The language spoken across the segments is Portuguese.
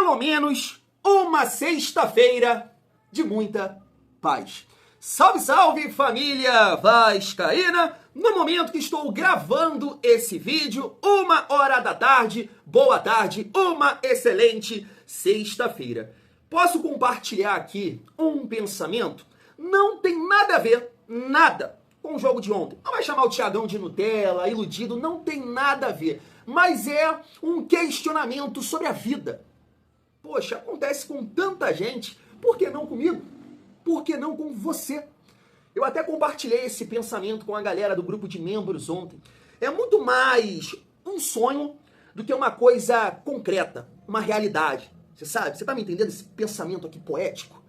pelo menos uma sexta-feira de muita paz. Salve, salve, família vascaína! No momento que estou gravando esse vídeo, 1h da tarde, boa tarde, uma excelente sexta-feira. Posso compartilhar aqui um pensamento? Não tem nada a ver, nada, com o jogo de ontem. Não vai chamar o Thiagão de Nutella, iludido, não tem nada a ver. Mas é um questionamento sobre a vida. Poxa, acontece com tanta gente, por que não comigo? Por que não com você? Eu até compartilhei esse pensamento com a galera do grupo de membros ontem. É muito mais um sonho do que uma coisa concreta, uma realidade. Você sabe? Você tá me entendendo esse pensamento aqui poético?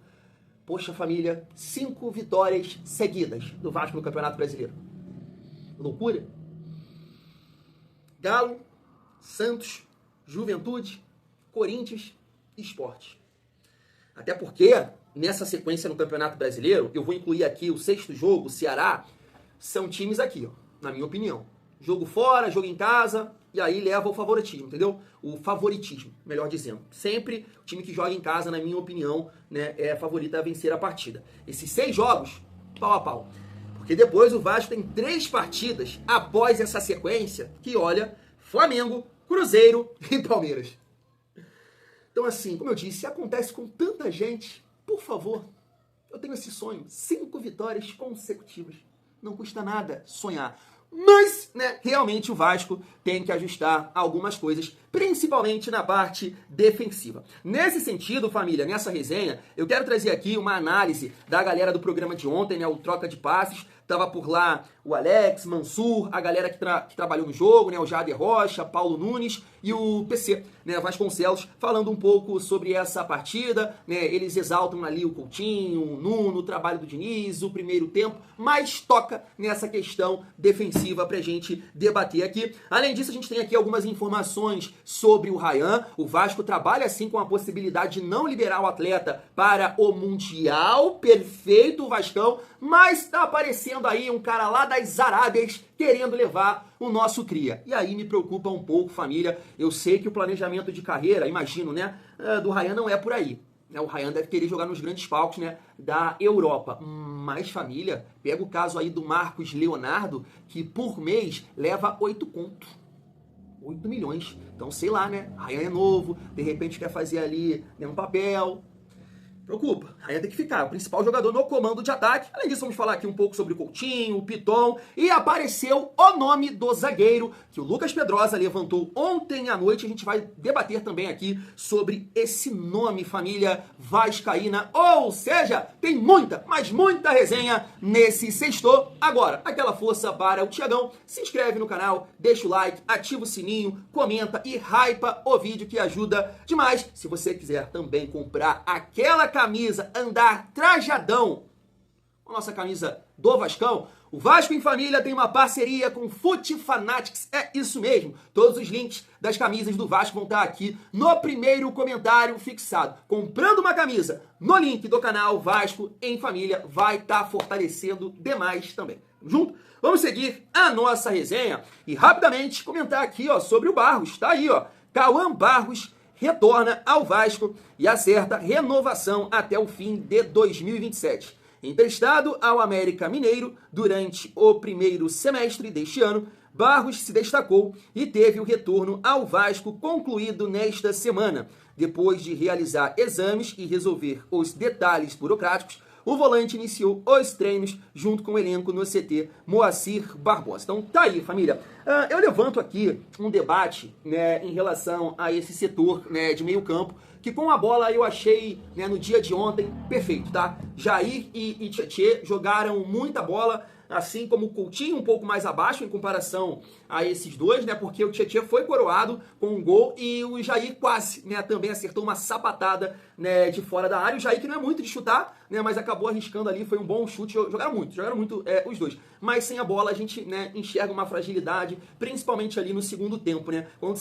Poxa, família, 5 vitórias seguidas do Vasco no Campeonato Brasileiro. Loucura? Galo, Santos, Juventude, Corinthians e Sport. Até porque, nessa sequência no Campeonato Brasileiro, eu vou incluir aqui o 6º jogo, o Ceará, são times aqui, ó, na minha opinião. Jogo fora, jogo em casa, e aí leva o favoritismo, entendeu? O favoritismo, melhor dizendo. Sempre o time que joga em casa, na minha opinião, né, é favorito a vencer a partida. Esses 6 jogos, pau a pau. Porque depois o Vasco tem 3 partidas após essa sequência que, olha, Flamengo, Cruzeiro e Palmeiras. Então, assim, como eu disse, acontece com tanta gente, por favor, eu tenho esse sonho, 5 vitórias consecutivas. Não custa nada sonhar. Mas, né, realmente o Vasco tem que ajustar algumas coisas, principalmente na parte defensiva. Nesse sentido, família, nessa resenha, eu quero trazer aqui uma análise da galera do programa de ontem, né, o Troca de Passes. Tava por lá o Alex, Mansur, a galera que trabalhou no jogo, né, o Jader Rocha, Paulo Nunes e o PC, né, Vasconcelos, falando um pouco sobre essa partida, né, eles exaltam ali o Coutinho, o Nuno, o trabalho do Diniz, o primeiro tempo, mas toca nessa questão defensiva pra gente debater aqui. Além disso, a gente tem aqui algumas informações sobre o Ryan. O Vasco trabalha sim com a possibilidade de não liberar o atleta para o Mundial, perfeito o Vascão, mas tá aparecendo aí um cara lá das Arábias querendo levar o nosso cria. E aí me preocupa um pouco, família. Eu sei que o planejamento de carreira, imagino, né, do Ryan não é por aí. O Ryan deve querer jogar nos grandes palcos, né, da Europa. Mas, família, pega o caso aí do Marcos Leonardo, que por mês leva 8 contos. 8 milhões. Então, sei lá, né? Ryan é novo, de repente quer fazer ali, né, um papel. Preocupa, aí tem que ficar o principal jogador no comando de ataque. Além disso, vamos falar aqui um pouco sobre o Coutinho, o Piton, e apareceu o nome do zagueiro que o Lucas Pedrosa levantou ontem à noite. A gente vai debater também aqui sobre esse nome, família vascaína. Ou seja, tem muita, mas muita resenha nesse sexto. Agora, aquela força para o Thiagão. Se inscreve no canal, deixa o like, ativa o sininho, comenta e hypa o vídeo que ajuda demais. Se você quiser também comprar aquela camisa, andar trajadão, a nossa camisa do Vascão, o Vasco em Família tem uma parceria com Fute Fanatics, é isso mesmo. Todos os links das camisas do Vasco vão estar aqui no primeiro comentário fixado. Comprando uma camisa no link do canal Vasco em Família, vai estar fortalecendo demais também. Junto? Vamos seguir a nossa resenha e rapidamente comentar aqui, ó, sobre o Barros. Tá aí, ó, Cauã Barros retorna ao Vasco e acerta renovação até o fim de 2027. Emprestado ao América Mineiro durante o primeiro semestre deste ano, Barros se destacou e teve o retorno ao Vasco concluído nesta semana. Depois de realizar exames e resolver os detalhes burocráticos, o volante iniciou os treinos junto com o elenco no CT Moacir Barbosa. Então tá aí, família. Eu levanto aqui um debate, né, em relação a esse setor, né, de meio campo, que com a bola eu achei, né, no dia de ontem perfeito, tá? Jair e Tietê jogaram muita bola, assim como o Coutinho um pouco mais abaixo em comparação a esses dois, né? Porque o Tietê foi coroado com um gol e o Jair quase, né, também acertou uma sapatada, né, de fora da área. O Jair que não é muito de chutar, né, mas acabou arriscando ali, foi um bom chute. Jogaram muito os dois. Mas sem a bola a gente, né, enxerga uma fragilidade, principalmente ali no segundo tempo, né? Quando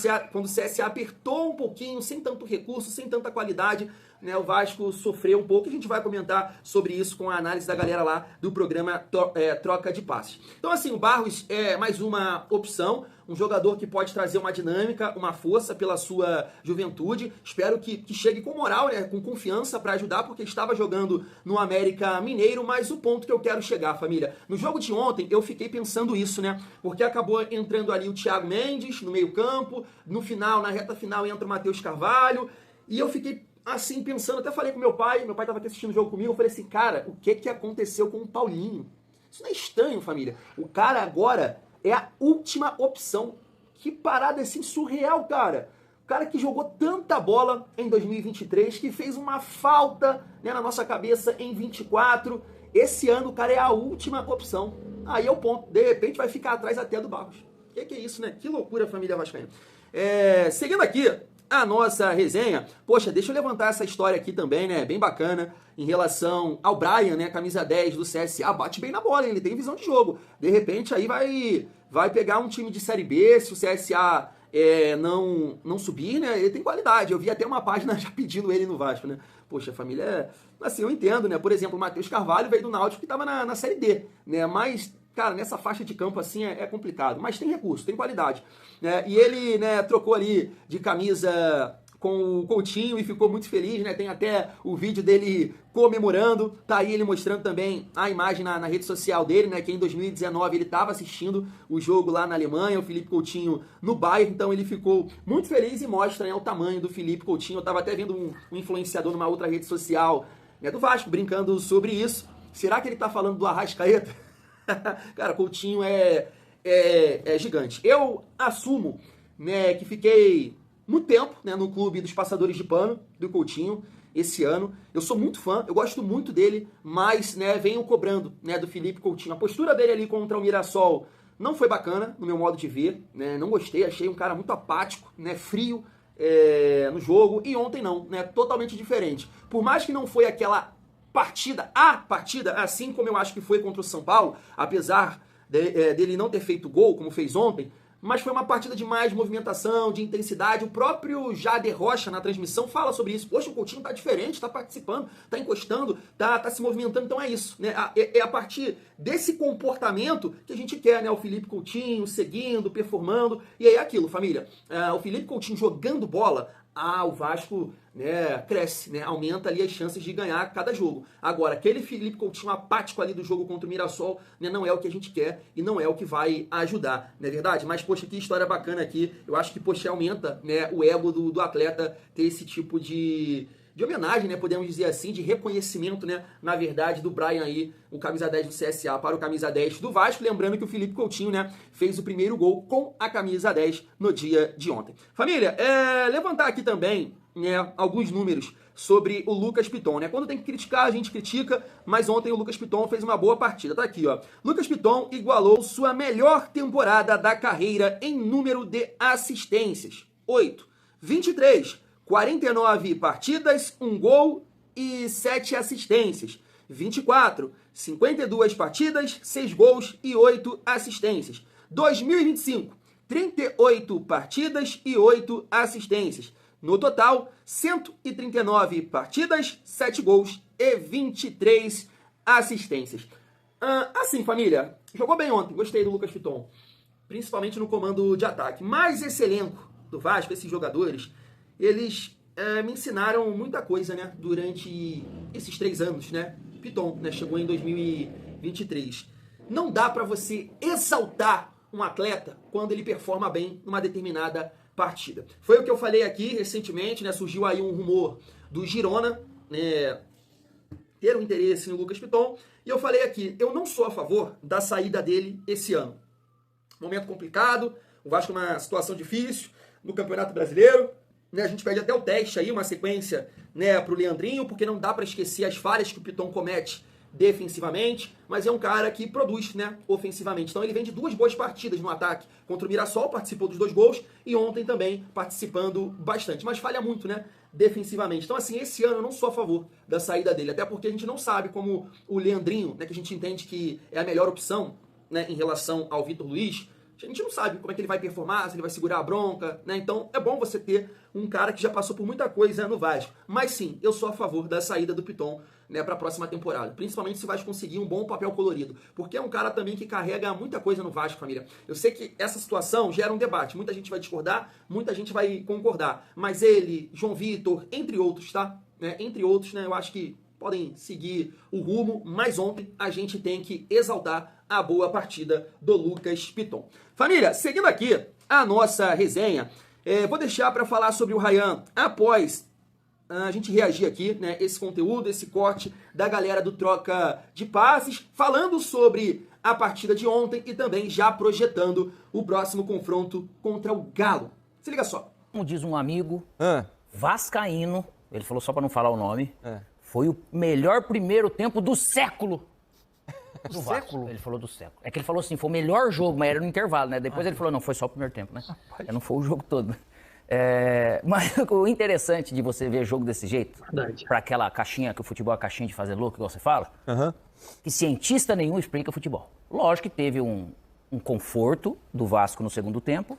o CSA apertou um pouquinho, sem tanto recurso, sem tanta qualidade, né, o Vasco sofreu um pouco. A gente vai comentar sobre isso com a análise da galera lá do programa Troca de Passes. Então, assim, o Barros é mais uma opção opção, um jogador que pode trazer uma dinâmica, uma força pela sua juventude. Espero que chegue com moral, né, com confiança para ajudar, porque estava jogando no América Mineiro, mas o ponto que eu quero chegar, família, no jogo de ontem eu fiquei pensando isso, né, porque acabou entrando ali o Thiago Mendes no meio campo, no final, na reta final entra o Matheus Carvalho, e eu fiquei assim pensando, até falei com meu pai estava aqui assistindo o jogo comigo, eu falei assim, cara, o que aconteceu com o Paulinho? Isso não é estranho, família? O cara agora é a última opção. Que parada assim surreal, cara. O cara que jogou tanta bola em 2023, que fez uma falta, né, na nossa cabeça em 24. Esse ano o cara é a última opção. Aí é o ponto. De repente vai ficar atrás até do Barros. Que é isso, né? Que loucura, família vascaína. Seguindo aqui a nossa resenha, poxa, deixa eu levantar essa história aqui também, né, bem bacana, em relação ao Brian, né, camisa 10 do CSA, bate bem na bola, hein? Ele tem visão de jogo, de repente aí vai pegar um time de Série B, se o CSA não subir, né, ele tem qualidade, eu vi até uma página já pedindo ele no Vasco, né, poxa, família, assim, eu entendo, né, por exemplo, o Matheus Carvalho veio do Náutico que estava na Série D, né, mas cara, nessa faixa de campo assim é complicado, mas tem recurso, tem qualidade. Né? E ele, né, trocou ali de camisa com o Coutinho e ficou muito feliz, né? Tem até o vídeo dele comemorando, tá aí ele mostrando também a imagem na rede social dele, né? Que em 2019 ele estava assistindo o jogo lá na Alemanha, o Felipe Coutinho no Bayern, então ele ficou muito feliz e mostra, né, o tamanho do Felipe Coutinho. Eu tava até vendo um influenciador numa outra rede social, né, do Vasco, brincando sobre isso. Será que ele tá falando do Arrascaeta? Cara, Coutinho é gigante. Eu assumo, né, que fiquei muito tempo, né, no clube dos passadores de pano do Coutinho esse ano. Eu sou muito fã, eu gosto muito dele, mas, né, venho cobrando, né, do Felipe Coutinho. A postura dele ali contra o Mirassol não foi bacana, no meu modo de ver, né, não gostei, achei um cara muito apático, né, frio no jogo, e ontem não, né, totalmente diferente. Por mais que não foi a partida, assim como eu acho que foi contra o São Paulo, apesar dele não ter feito gol, como fez ontem, mas foi uma partida de mais movimentação, de intensidade. O próprio Jader Rocha, na transmissão, fala sobre isso. Poxa, o Coutinho tá diferente, tá participando, tá encostando, tá se movimentando, então é isso. Né? É a partir desse comportamento que a gente quer, né? O Felipe Coutinho seguindo, performando, e aí é aquilo, família. O Felipe Coutinho jogando bola, o Vasco, né, cresce, né, aumenta ali as chances de ganhar cada jogo. Agora, aquele Felipe Coutinho apático ali do jogo contra o Mirassol, né, não é o que a gente quer e não é o que vai ajudar, não é verdade? Mas, poxa, que história bacana aqui. Eu acho que, poxa, aumenta, né, o ego do atleta ter esse tipo de homenagem, né, podemos dizer assim, de reconhecimento, né, na verdade, do Brian aí, o camisa 10 do CSA para o camisa 10 do Vasco, lembrando que o Felipe Coutinho, né, fez o primeiro gol com a camisa 10 no dia de ontem. Família, levantar aqui também, né, alguns números sobre o Lucas Piton, né, quando tem que criticar, a gente critica, mas ontem o Lucas Piton fez uma boa partida, tá aqui, ó. Lucas Piton igualou sua melhor temporada da carreira em número de assistências, 8, 23, 49 partidas, 1 gol e 7 assistências. 24, 52 partidas, 6 gols e 8 assistências. 2025, 38 partidas e 8 assistências. No total, 139 partidas, 7 gols e 23 assistências. Assim, família, jogou bem ontem, gostei do Lucas Piton, principalmente no comando de ataque. Mas esse elenco do Vasco, esses jogadores, eles me ensinaram muita coisa, né, durante esses 3 anos, né? Piton, né, chegou em 2023. Não dá para você exaltar um atleta quando ele performa bem numa determinada partida. Foi o que eu falei aqui recentemente, né? Surgiu aí um rumor do Girona, né, ter um interesse no Lucas Piton, e eu falei aqui, eu não sou a favor da saída dele esse ano. Momento complicado, o Vasco numa situação difícil no Campeonato Brasileiro, né, a gente pede até o teste aí, uma sequência, né, para o Leandrinho, porque não dá para esquecer as falhas que o Piton comete defensivamente, mas é um cara que produz, né, ofensivamente. Então ele vem de 2 boas partidas no ataque. Contra o Mirassol, participou dos 2 gols, e ontem também participando bastante. Mas falha muito, né, defensivamente. Então, assim, esse ano eu não sou a favor da saída dele, até porque a gente não sabe como o Leandrinho, né, que a gente entende que é a melhor opção, né, em relação ao Vitor Luiz, A gente não sabe como é que ele vai performar, se ele vai segurar a bronca, né? Então é bom você ter um cara que já passou por muita coisa no Vasco. Mas sim, eu sou a favor da saída do Piton, né, para a próxima temporada. Principalmente se o Vasco conseguir um bom papel colorido. Porque é um cara também que carrega muita coisa no Vasco, família. Eu sei que essa situação gera um debate. Muita gente vai discordar, muita gente vai concordar. Mas ele, João Vitor, entre outros, tá? Entre outros, né? Eu acho que podem seguir o rumo, mas ontem a gente tem que exaltar a boa partida do Lucas Piton. Família, seguindo aqui a nossa resenha, vou deixar para falar sobre o Ryan após a gente reagir aqui, né, esse conteúdo, esse corte da galera do Troca de Passes, falando sobre a partida de ontem e também já projetando o próximo confronto contra o Galo. Se liga só. Como diz um amigo vascaíno, ele falou só para não falar o nome, foi o melhor primeiro tempo do século. Do século? Ele falou do século. É que ele falou assim, foi o melhor jogo, mas era no intervalo, né? Depois ele falou, não, foi só o primeiro tempo, né? Não foi o jogo todo. Mas o interessante de você ver jogo desse jeito, para aquela caixinha, que o futebol é a caixinha de fazer louco, igual você fala, que cientista nenhum explica futebol. Lógico que teve um conforto do Vasco no segundo tempo.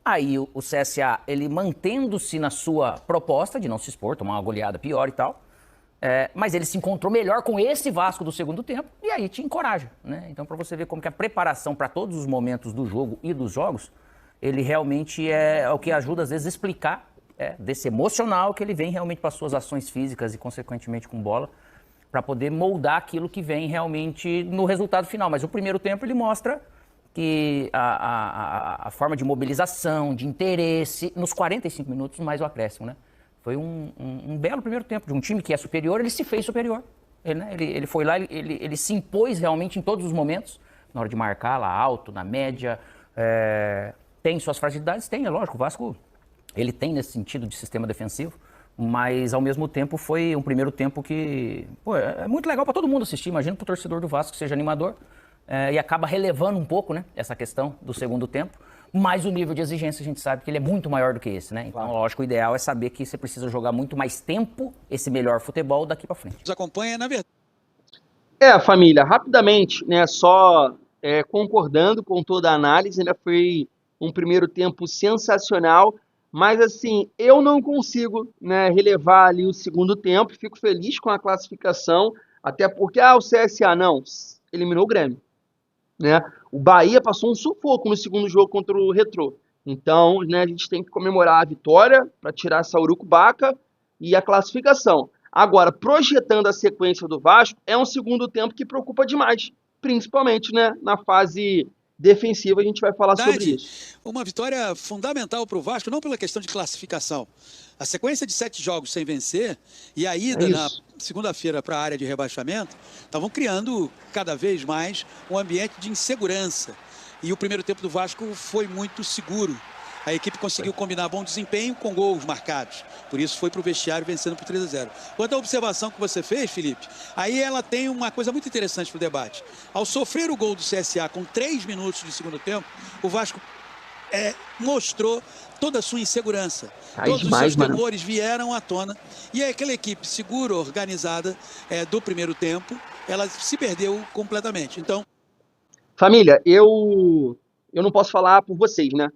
Aí o CSA, ele mantendo-se na sua proposta de não se expor, tomar uma goleada pior e tal, mas ele se encontrou melhor com esse Vasco do segundo tempo e aí te encoraja, né? Então, para você ver como que a preparação para todos os momentos do jogo e dos jogos, ele realmente é o que ajuda, às vezes, a explicar desse emocional que ele vem realmente para as suas ações físicas e, consequentemente, com bola, para poder moldar aquilo que vem realmente no resultado final. Mas o primeiro tempo ele mostra que a forma de mobilização, de interesse, nos 45 minutos mais o acréscimo, né? Foi um belo primeiro tempo de um time que é superior, ele se fez superior. Ele foi lá, ele se impôs realmente em todos os momentos, na hora de marcar lá alto, na média. Tem suas fragilidades? Tem, é lógico. O Vasco, ele tem nesse sentido de sistema defensivo, mas ao mesmo tempo foi um primeiro tempo que é muito legal para todo mundo assistir. Imagina para o torcedor do Vasco que seja animador e acaba relevando um pouco, né, essa questão do segundo tempo. Mas o nível de exigência a gente sabe que ele é muito maior do que esse, né? Então, lógico, o ideal é saber que você precisa jogar muito mais tempo esse melhor futebol daqui para frente. Nos acompanha, na verdade. Família, rapidamente, né, só concordando com toda a análise, né, foi um primeiro tempo sensacional, mas assim, eu não consigo, né, relevar ali o segundo tempo, fico feliz com a classificação, até porque, o CSA não, eliminou o Grêmio, né? O Bahia passou um sufoco no segundo jogo contra o Retrô. Então, né, a gente tem que comemorar a vitória para tirar essa urucubaca e a classificação. Agora, projetando a sequência do Vasco, é um segundo tempo que preocupa demais, principalmente, né, na fase defensiva, a gente vai falar sobre isso. Uma vitória fundamental para o Vasco, não pela questão de classificação. A sequência de 7 jogos sem vencer e a ida na segunda-feira para a área de rebaixamento estavam criando cada vez mais um ambiente de insegurança. E o primeiro tempo do Vasco foi muito seguro. A equipe conseguiu combinar bom desempenho com gols marcados. Por isso foi para o vestiário vencendo por 3-0. Quanto à observação que você fez, Felipe, aí ela tem uma coisa muito interessante para o debate. Ao sofrer o gol do CSA com 3 minutos de segundo tempo, o Vasco mostrou toda a sua insegurança. Todos os seus temores vieram à tona. E aquela equipe segura, organizada do primeiro tempo, ela se perdeu completamente. Então, família, eu não posso falar por vocês, né?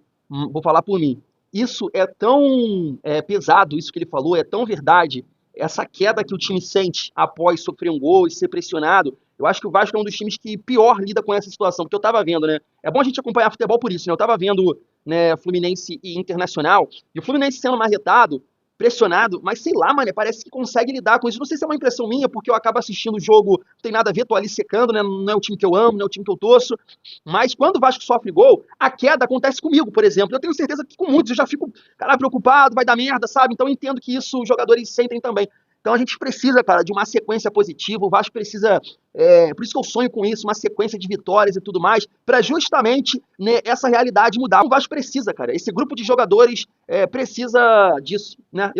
Vou falar por mim. Isso é tão pesado, isso que ele falou, é tão verdade. Essa queda que o time sente após sofrer um gol e ser pressionado, eu acho que o Vasco é um dos times que pior lida com essa situação, porque eu tava vendo, né? É bom a gente acompanhar futebol por isso, né? Eu tava vendo, né, Fluminense e Internacional, e o Fluminense sendo marretado, pressionado, mas sei lá, mano, parece que consegue lidar com isso. Não sei se é uma impressão minha, porque eu acabo assistindo o jogo, não tem nada a ver, tô ali secando, né? Não é o time que eu amo, não é o time que eu torço. Mas quando o Vasco sofre gol, a queda acontece comigo, por exemplo. Eu tenho certeza que com muitos eu já fico, cara, preocupado, vai dar merda, sabe? Então eu entendo que isso os jogadores sentem também. Então a gente precisa, cara, de uma sequência positiva. O Vasco precisa, por isso que eu sonho com isso, uma sequência de vitórias e tudo mais, para justamente, né, essa realidade mudar. O Vasco precisa, cara. Esse grupo de jogadores precisa disso, né?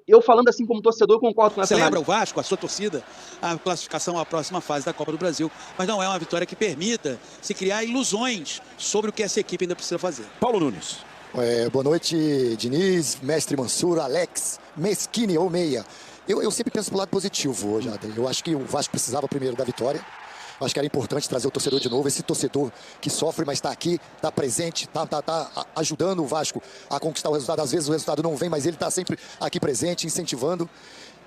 Eu falando assim como torcedor, concordo com essa celebra o Vasco, a sua torcida, a classificação à próxima fase da Copa do Brasil. Mas não é uma vitória que permita se criar ilusões sobre o que essa equipe ainda precisa fazer. Paulo Nunes. Boa noite, Diniz, mestre Mansur, Alex, Mesquini ou Meia. Eu sempre penso pro lado positivo hoje, Adri. Eu acho que o Vasco precisava primeiro da vitória. Eu acho que era importante trazer o torcedor de novo, esse torcedor que sofre, mas está aqui, está presente, tá ajudando o Vasco a conquistar o resultado. Às vezes o resultado não vem, mas ele está sempre aqui presente, incentivando.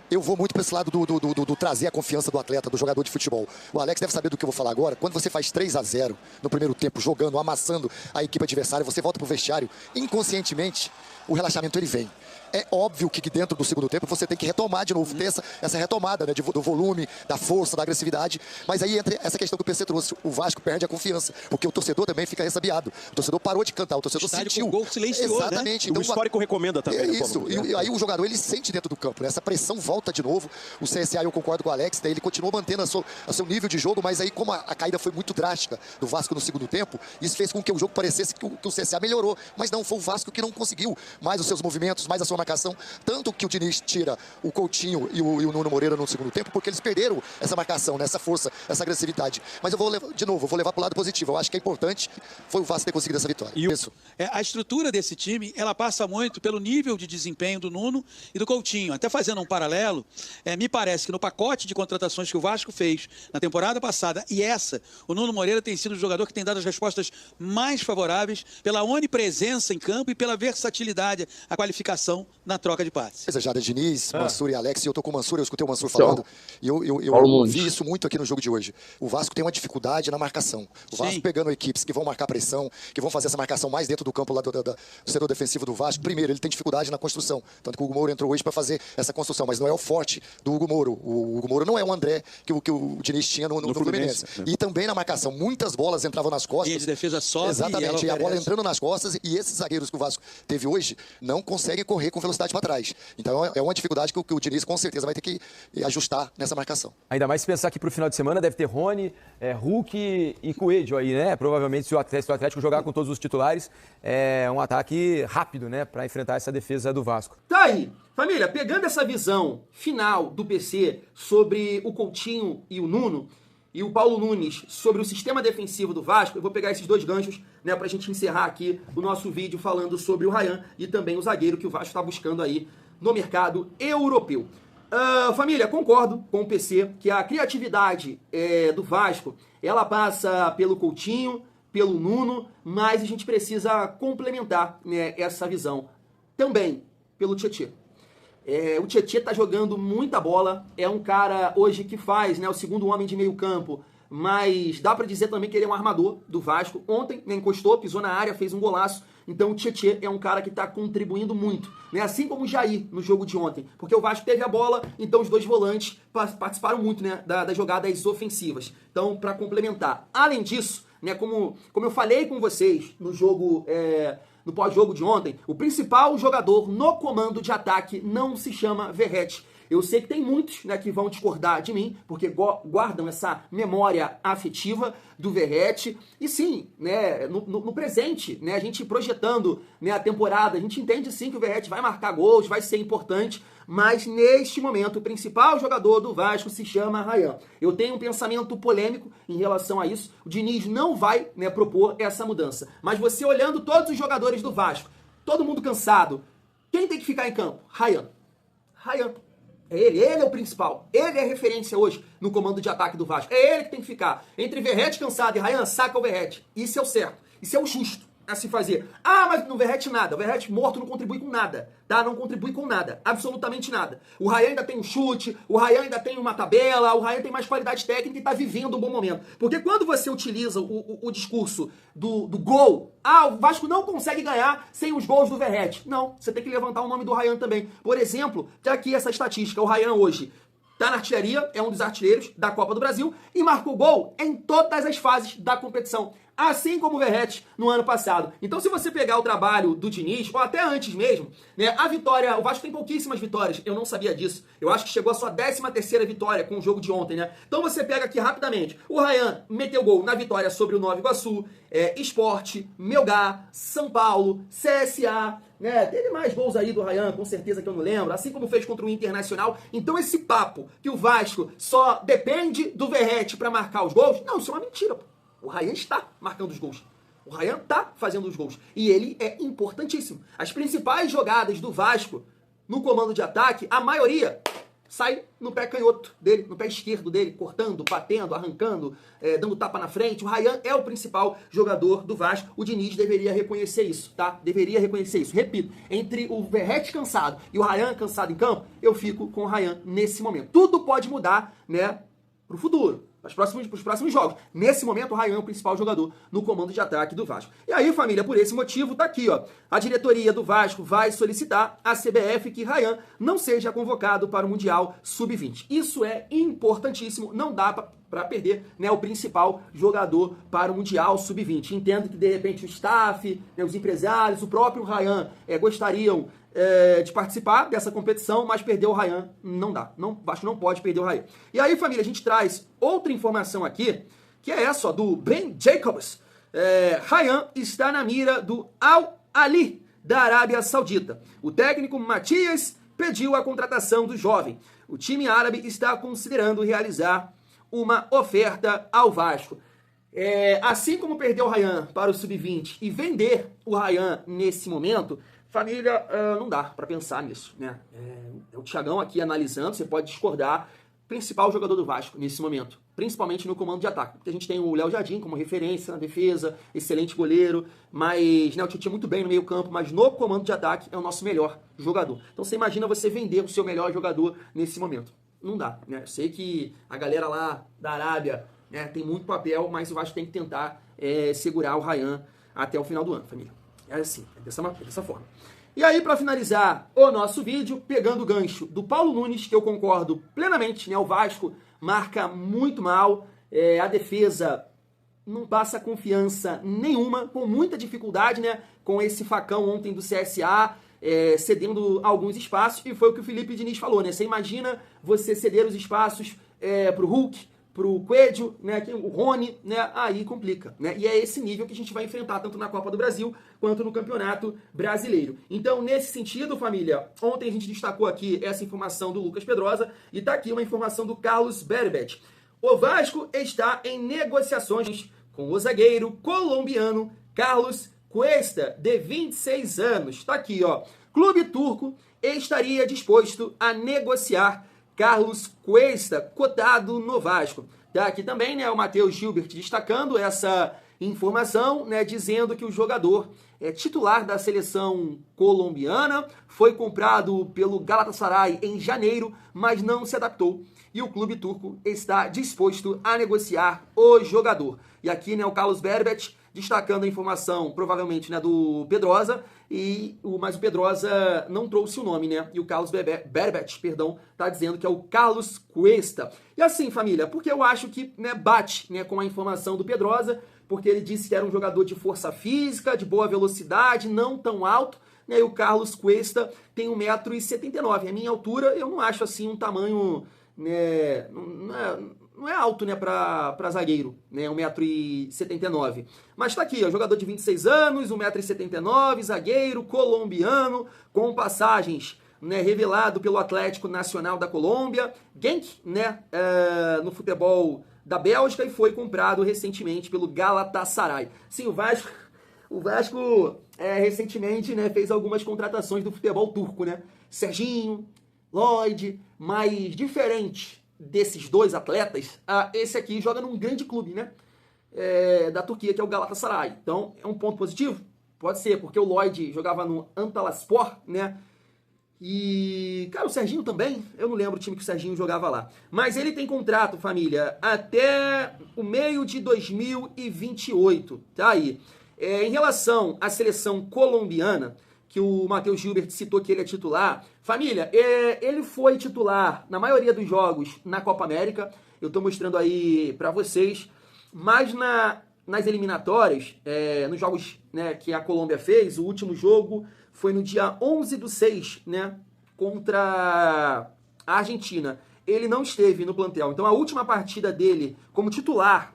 Eu vou muito para esse lado do trazer a confiança do atleta, do jogador de futebol. O Alex deve saber do que eu vou falar agora. Quando você faz 3-0 no primeiro tempo, jogando, amassando a equipe adversária, você volta pro vestiário, inconscientemente, o relaxamento ele vem. É óbvio que dentro do segundo tempo você tem que retomar de novo, ter essa retomada, né, do volume, da força, da agressividade. Mas aí entra essa questão que o PC trouxe. O Vasco perde a confiança, porque o torcedor também fica ressabiado. O torcedor parou de cantar, o torcedor sentiu. O gol silenciou, exatamente. Né? Então, o histórico recomenda também. É isso. E aí o jogador ele sente dentro do campo, né? Essa pressão volta de novo. O CSA, eu concordo com o Alex, daí ele continuou mantendo o seu nível de jogo, mas aí como a caída foi muito drástica do Vasco no segundo tempo, isso fez com que o jogo parecesse que o CSA melhorou. Mas não, foi o Vasco que não conseguiu mais os seus movimentos, mais a sua marcação. Tanto que o Diniz tira o Coutinho e o Nuno Moreira no segundo tempo, porque eles perderam essa marcação, né? Essa força, essa agressividade. Mas eu vou levar para o lado positivo. Eu acho que é importante foi o Vasco ter conseguido essa vitória. Isso. A estrutura desse time, ela passa muito pelo nível de desempenho do Nuno e do Coutinho. Até fazendo um paralelo, me parece que no pacote de contratações que o Vasco fez na temporada passada e essa, o Nuno Moreira tem sido o jogador que tem dado as respostas mais favoráveis pela onipresença em campo e pela versatilidade, a qualificação na troca de passes. Jada Diniz, Mansur e Alex, e eu tô com o Mansur, eu escutei o Mansur falando, e eu vi isso muito aqui no jogo de hoje. O Vasco tem uma dificuldade na marcação. O Vasco pegando equipes que vão marcar pressão, que vão fazer essa marcação mais dentro do campo lá do setor defensivo do Vasco. Primeiro, ele tem dificuldade na construção. Tanto que o Hugo Moura entrou hoje para fazer essa construção, mas não é o forte do Hugo Moura. O Hugo Moura não é o André que o Diniz tinha no Fluminense. E também na marcação, muitas bolas entravam nas costas. E de defesa sobe. Exatamente, e a bola entrando nas costas, e esses zagueiros que o Vasco teve hoje não conseguem correr com velocidade para trás. Então é uma dificuldade que o Diniz com certeza vai ter que ajustar nessa marcação. Ainda mais se pensar que pro final de semana deve ter Rony, Hulk e Coelho aí, né? Provavelmente se o Atlético jogar com todos os titulares, é um ataque rápido, né? Para enfrentar essa defesa do Vasco. Tá aí. Família, pegando essa visão final do PC sobre o Coutinho e o Nuno, e o Paulo Nunes sobre o sistema defensivo do Vasco, eu vou pegar esses dois ganchos, né, pra gente encerrar aqui o nosso vídeo falando sobre o Ryan e também o zagueiro que o Vasco está buscando aí no mercado europeu. Família, concordo com o PC que a criatividade do Vasco, ela passa pelo Coutinho, pelo Nuno, mas a gente precisa complementar, né, essa visão também pelo Tietê. O Tietê tá jogando muita bola, é um cara hoje que faz, né, o segundo homem de meio campo, mas dá pra dizer também que ele é um armador do Vasco. Ontem, né, encostou, pisou na área, fez um golaço, então o Tietê é um cara que tá contribuindo muito, né, assim como o Jair no jogo de ontem, porque o Vasco teve a bola, então os dois volantes participaram muito, né, das jogadas ofensivas, então para complementar. Além disso, né, como eu falei com vocês no jogo... no pós-jogo de ontem, o principal jogador no comando de ataque não se chama Verratti. Eu sei que tem muitos, né, que vão discordar de mim, porque guardam essa memória afetiva do Verratti. E sim, né, no presente, né, a gente projetando, né, a temporada, a gente entende sim que o Verratti vai marcar gols, vai ser importante, mas neste momento o principal jogador do Vasco se chama Ryan. Eu tenho um pensamento polêmico em relação a isso. O Diniz não vai, né, propor essa mudança. Mas você olhando todos os jogadores do Vasco, todo mundo cansado, quem tem que ficar em campo? Ryan. Ele é o principal. Ele é a referência hoje no comando de ataque do Vasco. É ele que tem que ficar. Entre Verratti cansado e Ryan, saca o Verratti. Isso é o certo. Isso é o justo a se fazer. Ah, mas no Verratti nada. O Verratti morto não contribui com nada. Tá? Não contribui com nada. Absolutamente nada. O Ryan ainda tem um chute, o Ryan ainda tem uma tabela, o Ryan tem mais qualidade técnica e tá vivendo um bom momento. Porque quando você utiliza o discurso do gol, o Vasco não consegue ganhar sem os gols do Verratti. Não, você tem que levantar o nome do Ryan também. Por exemplo, tá aqui essa estatística. O Ryan hoje tá na artilharia, é um dos artilheiros da Copa do Brasil e marcou gol em todas as fases da competição. Assim como o Verratti no ano passado. Então, se você pegar o trabalho do Diniz, ou até antes mesmo, né, a vitória, o Vasco tem pouquíssimas vitórias, eu não sabia disso. Eu acho que chegou a sua 13ª vitória com o jogo de ontem, né? Então você pega aqui rapidamente, o Ryan meteu gol na vitória sobre o Nova Iguaçu, Sport, Melgar, São Paulo, CSA, né? Teve mais gols aí do Ryan, com certeza que eu não lembro, assim como fez contra o Internacional. Então esse papo que o Vasco só depende do Verratti para marcar os gols, não, isso é uma mentira, pô. O Ryan está marcando os gols. O Ryan está fazendo os gols. E ele é importantíssimo. As principais jogadas do Vasco no comando de ataque, a maioria sai no pé canhoto dele, no pé esquerdo dele, cortando, batendo, arrancando, dando tapa na frente. O Ryan é o principal jogador do Vasco. O Diniz deveria reconhecer isso, tá? Deveria reconhecer isso. Repito, entre o Verratti cansado e o Ryan cansado em campo, eu fico com o Ryan nesse momento. Tudo pode mudar, né, pro futuro. Para os próximos jogos. Nesse momento, o Ryan é o principal jogador no comando de ataque do Vasco. E aí, família, por esse motivo, tá aqui, ó. A diretoria do Vasco vai solicitar à CBF que Ryan não seja convocado para o Mundial Sub-20. Isso é importantíssimo, não dá para perder, né, o principal jogador para o Mundial Sub-20. Entendo que, de repente, o staff, né, os empresários, o próprio Ryan gostariam de participar dessa competição, mas perder o Ryan não dá. O Vasco não pode perder o Ryan. E aí, família, a gente traz outra informação aqui, que é essa, ó, do Ben Jacobs. Ryan está na mira do Al Ahly, da Arábia Saudita. O técnico Matias pediu a contratação do jovem. O time árabe está considerando realizar uma oferta ao Vasco. Assim como perder o Ryan para o Sub-20 e vender o Ryan nesse momento, família, não dá para pensar nisso, né? O Thiagão aqui analisando, você pode discordar, principal jogador do Vasco nesse momento, principalmente no comando de ataque. Porque a gente tem o Léo Jardim como referência na defesa, excelente goleiro, mas, né, o Tite muito bem no meio campo, mas no comando de ataque é o nosso melhor jogador. Então você imagina você vender o seu melhor jogador nesse momento. Não dá, né? Eu sei que a galera lá da Arábia, né, tem muito papel, mas o Vasco tem que tentar segurar o Ryan até o final do ano, família. É assim, dessa forma. E aí, para finalizar o nosso vídeo, pegando o gancho do Paulo Nunes, que eu concordo plenamente, né? O Vasco marca muito mal, a defesa não passa confiança nenhuma, com muita dificuldade, né? Com esse facão ontem do CSA, cedendo alguns espaços, e foi o que o Felipe Diniz falou, né? Você imagina você ceder os espaços pro Hulk, pro Coelho, né, o Rony, né, aí complica, né? E é esse nível que a gente vai enfrentar tanto na Copa do Brasil quanto no Campeonato Brasileiro. Então, nesse sentido, família, ontem a gente destacou aqui essa informação do Lucas Pedrosa e tá aqui uma informação do Carlos Berbet. O Vasco está em negociações com o zagueiro colombiano Carlos Cuesta, de 26 anos. Tá aqui, ó. Clube turco estaria disposto a negociar Carlos Cuesta, cotado no Vasco. Tá aqui também, né, o Matheus Gilbert destacando essa informação, né, dizendo que o jogador titular da seleção colombiana, foi comprado pelo Galatasaray em janeiro, mas não se adaptou. E o clube turco está disposto a negociar o jogador. E aqui, né, o Carlos Berbet destacando a informação, provavelmente, né, do Pedrosa, mas o Pedrosa não trouxe o nome, né? E o Carlos Berbet, tá dizendo que é o Carlos Cuesta. E assim, família, porque eu acho que, né, bate, né, com a informação do Pedrosa, porque ele disse que era um jogador de força física, de boa velocidade, não tão alto, né? E o Carlos Cuesta tem 1,79 m. A minha altura, eu não acho assim um tamanho, né, não é alto, né, para zagueiro, né, 1,79 m. Mas tá aqui, ó, jogador de 26 anos, 1,79 m, zagueiro, colombiano, com passagens, né, revelado pelo Atlético Nacional da Colômbia, Genk, né, no futebol da Bélgica, e foi comprado recentemente pelo Galatasaray. Sim, o Vasco recentemente, né, fez algumas contratações do futebol turco, né, Serginho, Lloyd, mas diferente desses dois atletas, esse aqui joga num grande clube, né, da Turquia, que é o Galatasaray. Então, é um ponto positivo? Pode ser, porque o Lloyd jogava no Antalyaspor, né, e, cara, o Serginho também, eu não lembro o time que o Serginho jogava lá. Mas ele tem contrato, família, até o meio de 2028, tá aí. Em relação à seleção colombiana, que o Matheus Gilbert citou que ele é titular, família, ele foi titular na maioria dos jogos na Copa América, eu tô mostrando aí pra vocês, mas nas eliminatórias, nos jogos, né, que a Colômbia fez, o último jogo foi no dia 11/6, né, contra a Argentina. Ele não esteve no plantel. Então a última partida dele como titular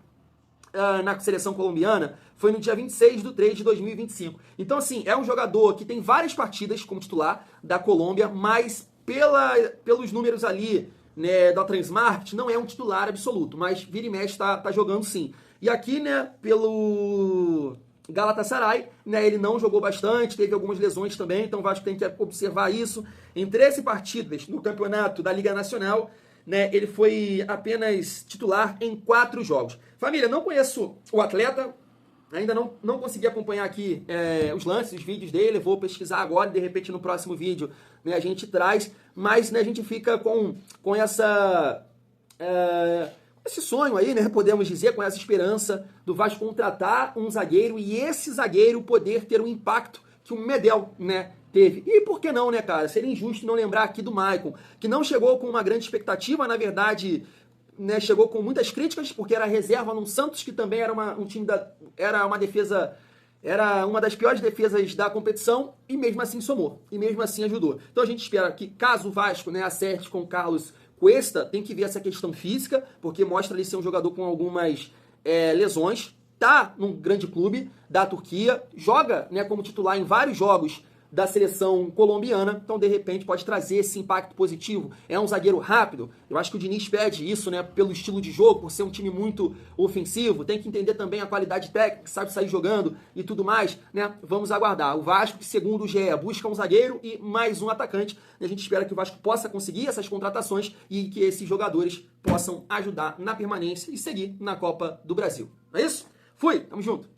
na seleção colombiana foi no dia 26/3 de 2025. Então, assim, é um jogador que tem várias partidas como titular da Colômbia, mas pelos números ali, né, da Transmarkt, não é um titular absoluto, mas vira e mexe tá jogando sim. E aqui, né, pelo Galatasaray, né, ele não jogou bastante, teve algumas lesões também, então o Vasco tem que observar isso. Em 13 partidas no campeonato da Liga Nacional, né, ele foi apenas titular em 4 jogos. Família, não conheço o atleta, ainda não consegui acompanhar aqui os lances, os vídeos dele, vou pesquisar agora e de repente no próximo vídeo, né, a gente traz, mas, né, a gente fica com essa... esse sonho aí, né, podemos dizer, com essa esperança do Vasco contratar um zagueiro e esse zagueiro poder ter o impacto que o Medel, né, teve. E por que não, né, cara? Seria injusto não lembrar aqui do Maicon, que não chegou com uma grande expectativa, na verdade, né, chegou com muitas críticas, porque era reserva no Santos, que também era um time era uma defesa... Era uma das piores defesas da competição e mesmo assim somou, e mesmo assim ajudou. Então a gente espera que, caso o Vasco, né, acerte com o Carlos Cuesta, tem que ver essa questão física, porque mostra ele ser um jogador com algumas lesões, tá num grande clube da Turquia, joga, né, como titular em vários jogos da seleção colombiana, então de repente pode trazer esse impacto positivo. É um zagueiro rápido, eu acho que o Diniz pede isso, né, pelo estilo de jogo, por ser um time muito ofensivo, tem que entender também a qualidade técnica, sabe sair jogando e tudo mais, né, vamos aguardar. O Vasco, que segundo o GE, busca um zagueiro e mais um atacante, e a gente espera que o Vasco possa conseguir essas contratações e que esses jogadores possam ajudar na permanência e seguir na Copa do Brasil. Não é isso? Fui, tamo junto!